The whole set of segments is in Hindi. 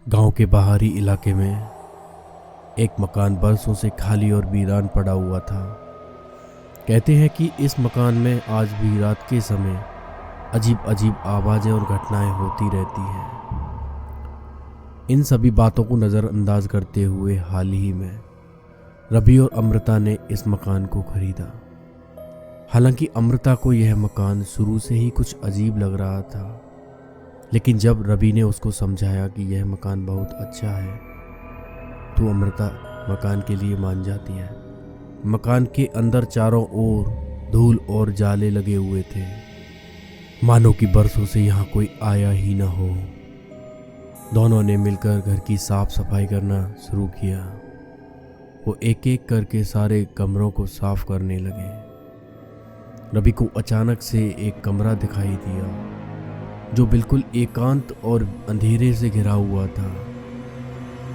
गांव के बाहरी इलाके में एक मकान बरसों से खाली और वीरान पड़ा हुआ था। कहते हैं कि इस मकान में आज भी रात के समय अजीब अजीब आवाज़ें और घटनाएं होती रहती हैं। इन सभी बातों को नज़रअंदाज करते हुए हाल ही में रवि और अमृता ने इस मकान को खरीदा। हालांकि अमृता को यह मकान शुरू से ही कुछ अजीब लग रहा था, लेकिन जब रवि ने उसको समझाया कि यह मकान बहुत अच्छा है तो अमृता मकान के लिए मान जाती है। मकान के अंदर चारों ओर धूल और जाले लगे हुए थे, मानो कि बरसों से यहाँ कोई आया ही ना हो। दोनों ने मिलकर घर की साफ सफाई करना शुरू किया। वो एक एक करके सारे कमरों को साफ करने लगे। रवि को अचानक से एक कमरा दिखाई दिया जो बिल्कुल एकांत और अंधेरे से घिरा हुआ था।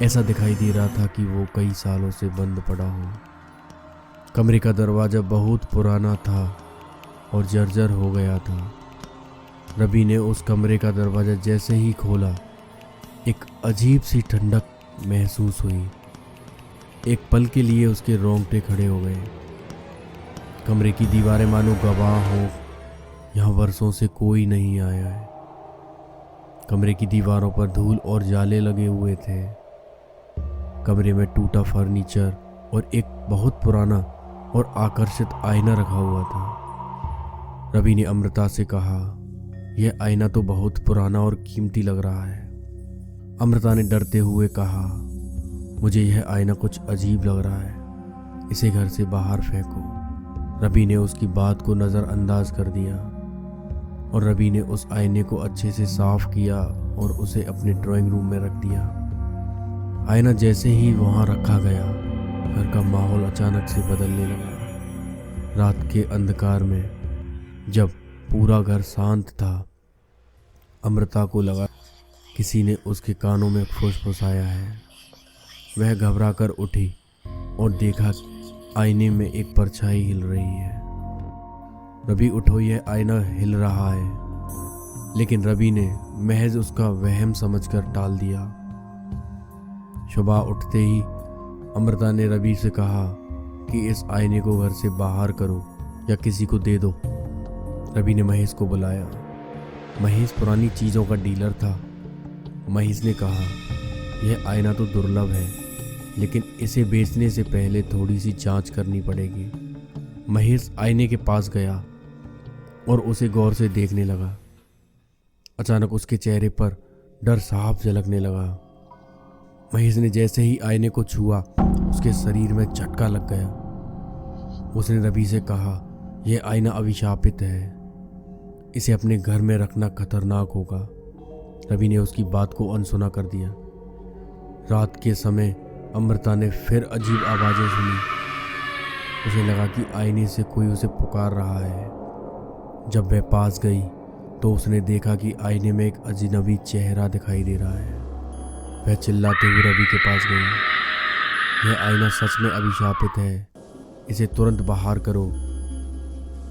ऐसा दिखाई दे रहा था कि वो कई सालों से बंद पड़ा हो। कमरे का दरवाज़ा बहुत पुराना था और जर्जर हो गया था। रवि ने उस कमरे का दरवाज़ा जैसे ही खोला, एक अजीब सी ठंडक महसूस हुई। एक पल के लिए उसके रोंगटे खड़े हो गए। कमरे की दीवारें मानो गवाह हो, यहाँ वर्षों से कोई नहीं आया है। कमरे की दीवारों पर धूल और जाले लगे हुए थे। कमरे में टूटा फर्नीचर और एक बहुत पुराना और आकर्षित आईना रखा हुआ था। रवि ने अमृता से कहा, यह आईना तो बहुत पुराना और कीमती लग रहा है। अमृता ने डरते हुए कहा, मुझे यह आईना कुछ अजीब लग रहा है, इसे घर से बाहर फेंको। रवि ने उसकी बात को नज़रअंदाज कर दिया और रवि ने उस आईने को अच्छे से साफ किया और उसे अपने ड्राइंग रूम में रख दिया। आईना जैसे ही वहाँ रखा गया, घर का माहौल अचानक से बदलने लगा। रात के अंधकार में जब पूरा घर शांत था, अमृता को लगा किसी ने उसके कानों में फुसफुसाया है। वह घबरा कर उठी और देखा आईने में एक परछाई हिल रही है। रवि उठो, यह आईना हिल रहा है, लेकिन रवि ने महज उसका वहम समझकर टाल दिया। सुबह उठते ही अमृता ने रवि से कहा कि इस आईने को घर से बाहर करो या किसी को दे दो। रवि ने महेश को बुलाया। महेश पुरानी चीज़ों का डीलर था। महेश ने कहा, यह आईना तो दुर्लभ है, लेकिन इसे बेचने से पहले थोड़ी सी जांच करनी पड़ेगी। महेश आईने के पास गया और उसे गौर से देखने लगा। अचानक उसके चेहरे पर डर साफ झलकने लगा। महेश ने जैसे ही आईने को छुआ, उसके शरीर में झटका लग गया। उसने रवि से कहा, यह आईना अभिशापित है, इसे अपने घर में रखना खतरनाक होगा। रवि ने उसकी बात को अनसुना कर दिया। रात के समय अमृता ने फिर अजीब आवाज़ें सुनी। उसे लगा कि आईने से कोई उसे पुकार रहा है। जब वह पास गई तो उसने देखा कि आईने में एक अजनबी चेहरा दिखाई दे रहा है। वह चिल्लाते हुए रवि के पास गई, यह आईना सच में अभिशापित है, इसे तुरंत बाहर करो।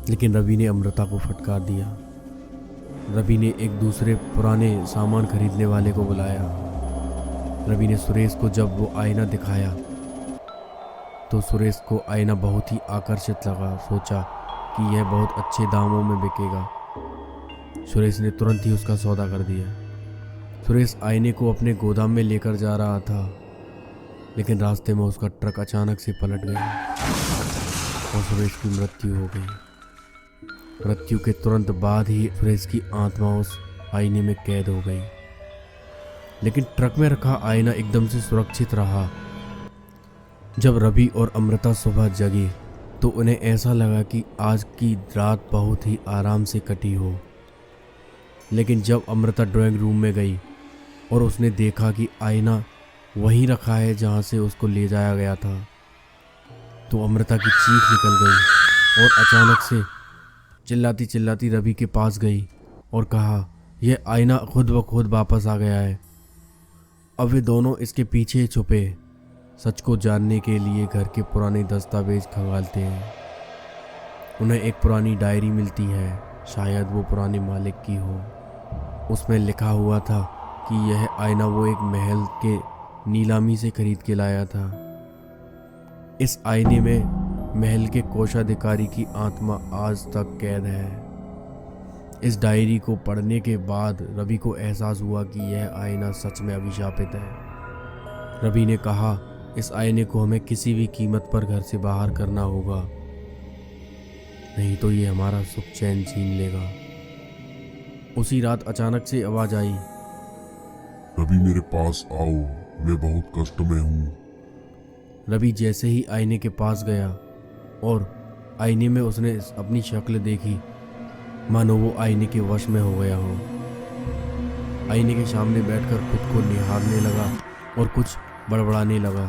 लेकिन रवि ने अमृता को फटकार दिया। रवि ने एक दूसरे पुराने सामान खरीदने वाले को बुलाया। रवि ने सुरेश को जब वो आईना दिखाया तो सुरेश को आईना बहुत ही आकर्षित लगा। सोचा कि यह बहुत अच्छे दामों में बिकेगा। सुरेश ने तुरंत ही उसका सौदा कर दिया। सुरेश आईने को अपने गोदाम में लेकर जा रहा था, लेकिन रास्ते में उसका ट्रक अचानक से पलट गया और सुरेश की मृत्यु हो गई। मृत्यु के तुरंत बाद ही सुरेश की आत्मा उस आईने में कैद हो गई, लेकिन ट्रक में रखा आईना एकदम से सुरक्षित रहा। जब रवि और अमृता सुबह जगे तो उन्हें ऐसा लगा कि आज की रात बहुत ही आराम से कटी हो। लेकिन जब अमृता ड्राइंग रूम में गई और उसने देखा कि आईना वहीं रखा है जहां से उसको ले जाया गया था, तो अमृता की चीख निकल गई और अचानक से चिल्लाती चिल्लाती रवि के पास गई और कहा, यह आईना खुद ब खुद वापस आ गया है। अब वे दोनों इसके पीछे छुपे सच को जानने के लिए घर के पुराने दस्तावेज खंगालते हैं। उन्हें एक पुरानी डायरी मिलती है, शायद वो पुराने मालिक की हो। उसमें लिखा हुआ था कि यह आईना वो एक महल के नीलामी से खरीद के लाया था। इस आईने में महल के कोषाधिकारी की आत्मा आज तक कैद है। इस डायरी को पढ़ने के बाद रवि को एहसास हुआ कि यह आईना सच में अभिशापित है। रवि ने कहा, इस आईने को हमें किसी भी कीमत पर घर से बाहर करना होगा, नहीं तो ये हमारा सुख चैन छीन लेगा। उसी रात अचानक से आवाज आई, रवि मेरे पास आओ, मैं बहुत कष्ट में हूँ। रवि जैसे ही आईने के पास गया और आईने में उसने अपनी शक्ल देखी, मानो वो आईने के वश में हो गया हो। आईने के सामने बैठकर खुद को निहारने लगा और कुछ बड़बड़ाने लगा।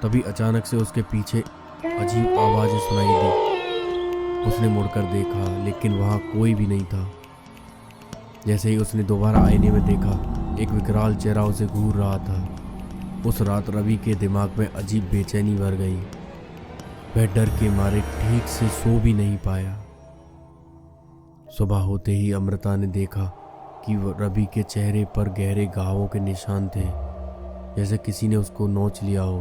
तभी अचानक से उसके पीछे अजीब आवाज़ें सुनाई दी। उसने मुड़कर देखा, लेकिन वहाँ कोई भी नहीं था। जैसे ही उसने दोबारा आईने में देखा, एक विकराल चेहरा उसे घूर रहा था। उस रात रवि के दिमाग में अजीब बेचैनी भर गई। वह डर के मारे ठीक से सो भी नहीं पाया। सुबह होते ही अमृता ने देखा कि रवि के चेहरे पर गहरे घावों के निशान थे, जैसे किसी ने उसको नोच लिया हो।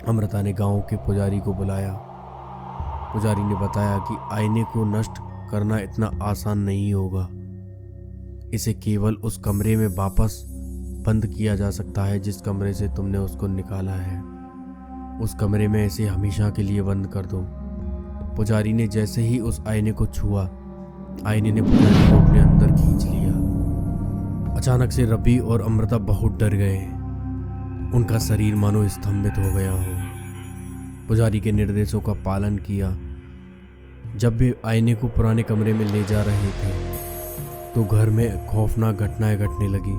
अमृता ने गांव के पुजारी को बुलाया। पुजारी ने बताया कि आईने को नष्ट करना इतना आसान नहीं होगा। इसे केवल उस कमरे में वापस बंद किया जा सकता है जिस कमरे से तुमने उसको निकाला है। उस कमरे में इसे हमेशा के लिए बंद कर दो। पुजारी ने जैसे ही उस आईने को छुआ, आईने ने पुजारी को अपने अंदर खींच लिया। अचानक से रवि और अमृता बहुत डर गए। उनका शरीर मानो स्तंभित हो गया हो। पुजारी के निर्देशों का पालन किया। जब वे आईने को पुराने कमरे में ले जा रहे थे तो घर में खौफनाक घटनाएं घटने लगी।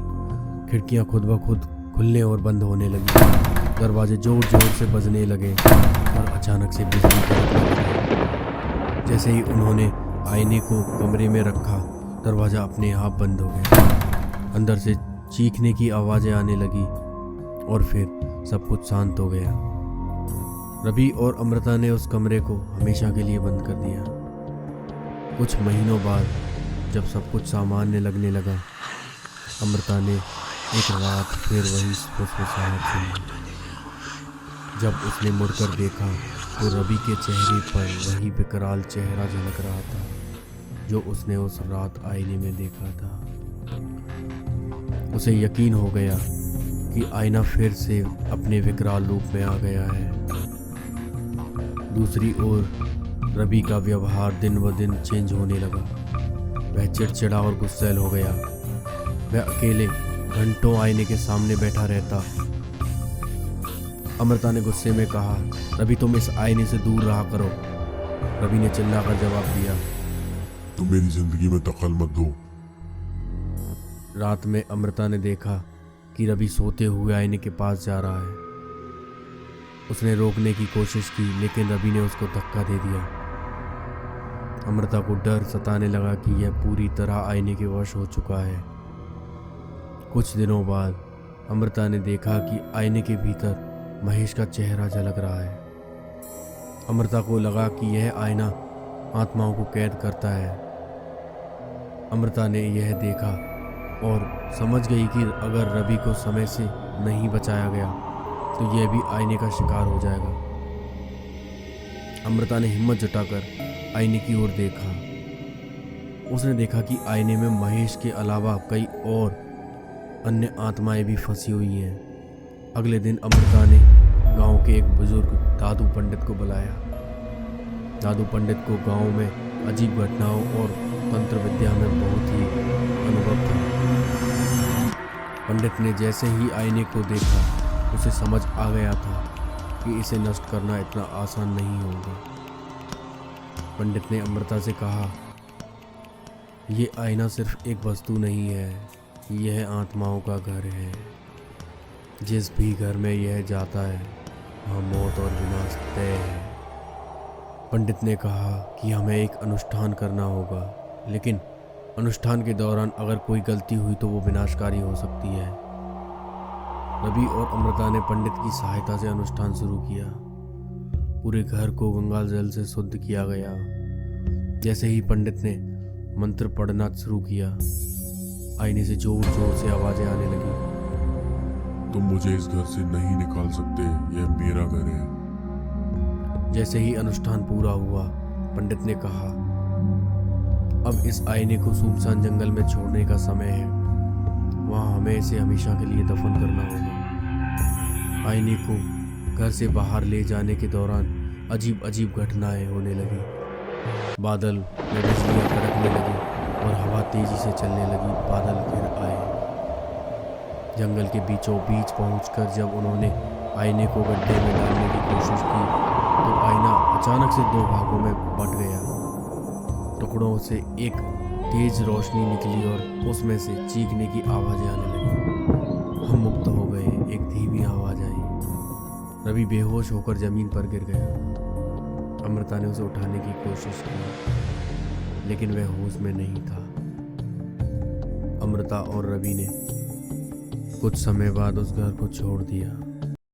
खिड़कियां खुद ब खुद खुलने और बंद होने लगी। दरवाजे जोर जोर से बजने लगे और अचानक से बिजली कड़कने लगी। जैसे ही उन्होंने आईने को कमरे में रखा, दरवाजा अपने आप बंद हो गया। अंदर से चीखने की आवाज़ें आने लगी और फिर सब कुछ शांत हो गया। रवि और अमृता ने उस कमरे को हमेशा के लिए बंद कर दिया। कुछ महीनों बाद जब सब कुछ सामान्य लगने लगा, अमृता ने एक रात फिर वही फुसफुसाहट सुनी। जब उसने मुड़कर देखा तो रवि के चेहरे पर वही विकराल चेहरा झलक रहा था जो उसने उस रात आईने में देखा था। उसे यकीन हो गया कि आईना फिर से अपने विकराल रूप में आ गया है। दूसरी ओर रवि का व्यवहार दिन ब दिन चेंज होने लगा। वह चिड़चिड़ा और गुस्सैल हो गया। वह अकेले घंटों आईने के सामने बैठा रहता। अमृता ने गुस्से में कहा, रवि तुम इस आईने से दूर रहा करो। रवि ने चिल्लाकर जवाब दिया, तुम मेरी जिंदगी में दखल मत दो। रात में अमृता ने देखा कि रवि सोते हुए आईने के पास जा रहा है। उसने रोकने की कोशिश की, लेकिन रवि ने उसको धक्का दे दिया। अमृता को डर सताने लगा कि यह पूरी तरह आईने के वश हो चुका है। कुछ दिनों बाद अमृता ने देखा कि आईने के भीतर महेश का चेहरा झलक रहा है। अमृता को लगा कि यह आईना आत्माओं को कैद करता है। अमृता ने यह देखा और समझ गई कि अगर रवि को समय से नहीं बचाया गया तो यह भी आईने का शिकार हो जाएगा। अमृता ने हिम्मत जुटाकर आईने की ओर देखा। उसने देखा कि आईने में महेश के अलावा कई और अन्य आत्माएं भी फंसी हुई हैं। अगले दिन अमृता ने गांव के एक बुजुर्ग दादू पंडित को बुलाया। दादू पंडित को गांव में अजीब घटनाओं और तंत्र विद्या में बहुत ही अनुभव था। पंडित ने जैसे ही आईने को देखा, उसे समझ आ गया था कि इसे नष्ट करना इतना आसान नहीं होगा। पंडित ने अमृता से कहा, ये आईना सिर्फ एक वस्तु नहीं है, यह आत्माओं का घर है। जिस भी घर में यह जाता है वहाँ मौत और विनाश तय है। पंडित ने कहा कि हमें एक अनुष्ठान करना होगा, लेकिन अनुष्ठान के दौरान अगर कोई गलती हुई तो वो विनाशकारी हो सकती है। रवि और अमृता ने पंडित की सहायता से अनुष्ठान शुरू किया। पूरे घर को गंगा जल से शुद्ध किया गया। जैसे ही पंडित ने मंत्र पढ़ना शुरू किया, आईने से जोर जोर से आवाजें आने लगी। तुम मुझे इस घर से नहीं निकाल सकते, यह मेरा घर है। जैसे ही अनुष्ठान पूरा हुआ, पंडित ने कहा, अब इस आईने को सुनसान जंगल में छोड़ने का समय है। वहां हमें इसे हमेशा के लिए दफन करना होगा। आईने को घर से बाहर ले जाने के दौरान अजीब अजीब घटनाएं होने लगी। बादल में बिजलियां कड़कने लगी और हवा तेजी से चलने लगी। बादल घिर आए। जंगल के बीचों बीच पहुंचकर जब उन्होंने आईने को गड्ढे में डालने की कोशिश की तो आईना अचानक से दो भागों में बंट गया। टुकड़ों से एक तेज रोशनी निकली और उसमें से चीखने की आवाजें आने लगी। हम मुक्त हो गए। एक धीमी आवाज आई। रवि बेहोश होकर जमीन पर गिर गया। अमृता ने उसे उठाने की कोशिश की, लेकिन वह होश में नहीं था। अमृता और रवि ने कुछ समय बाद उस घर को छोड़ दिया।